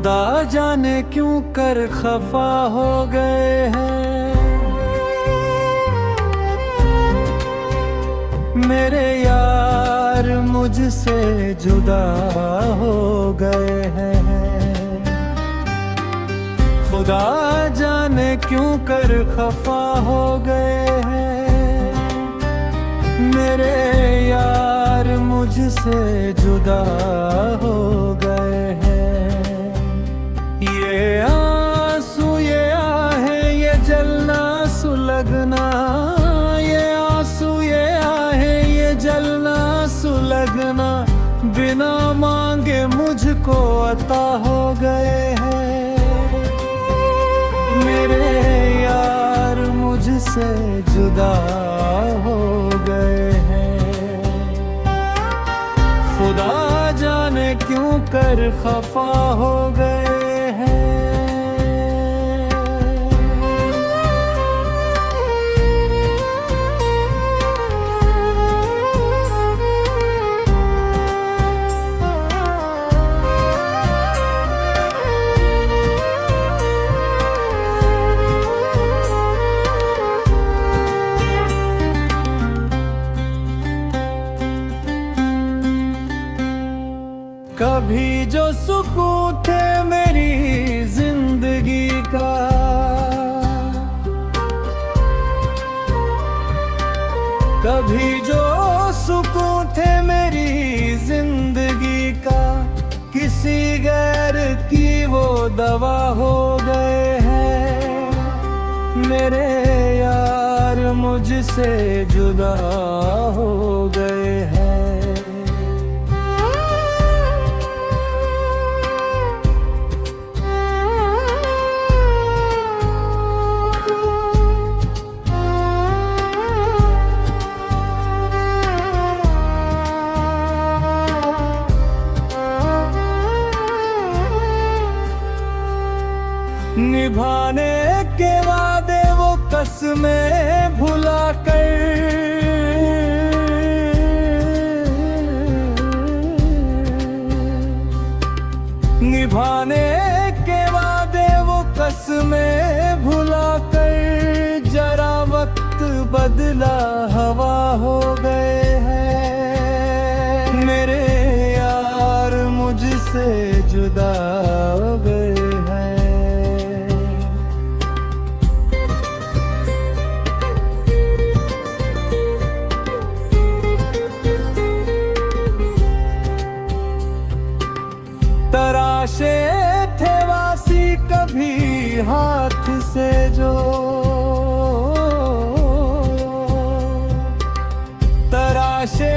खुदा जाने क्यों कर खफा हो गए हैं। मेरे यार मुझसे जुदा हो गए हैं। खुदा जाने क्यों कर खफा हो गए हैं। मेरे यार मुझसे जुदा हो गए हैं। ये आंसू ये आहें ये जलना सुलगना, ये आंसू ये आहें ये जलना सुलगना बिना मांगे मुझको अता हो गए हैं। मेरे यार मुझसे जुदा हो गए हैं। खुदा जाने क्यों कर खफा हो गए हैं। कभी जो सुकून थे मेरी जिंदगी का, कभी जो सुकून थे मेरी जिंदगी का, किसी गैर की वो दवा हो गए हैं। मेरे यार मुझसे जुदा हो गए हैं। निभाने के वादे वो कसमें भुला कर, निभाने के वादे वो कसमें भुला कर, जरा वक्त बदला हवा हो गए हैं। मेरे यार मुझसे जुदा हो गए हैं। तराशे थे वासी कभी हाथ से जो, तराशे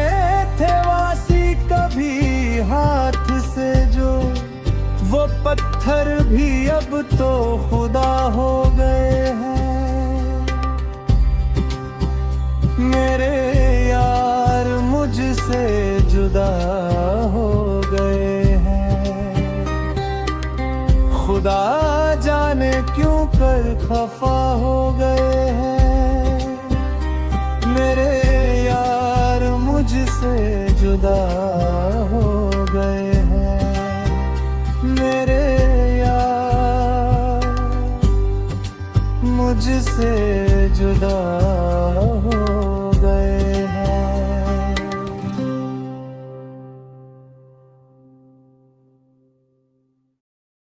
थे वासी कभी हाथ से जो, वो पत्थर भी अब तो खुदा हो गए हैं। मेरे यार मुझसे जुदा हो गए हैं। खुदा जाने क्यों कर खफा हो गए हैं। मेरे यार मुझसे जुदा हो गए हैं। मेरे यार मुझसे जुदा हो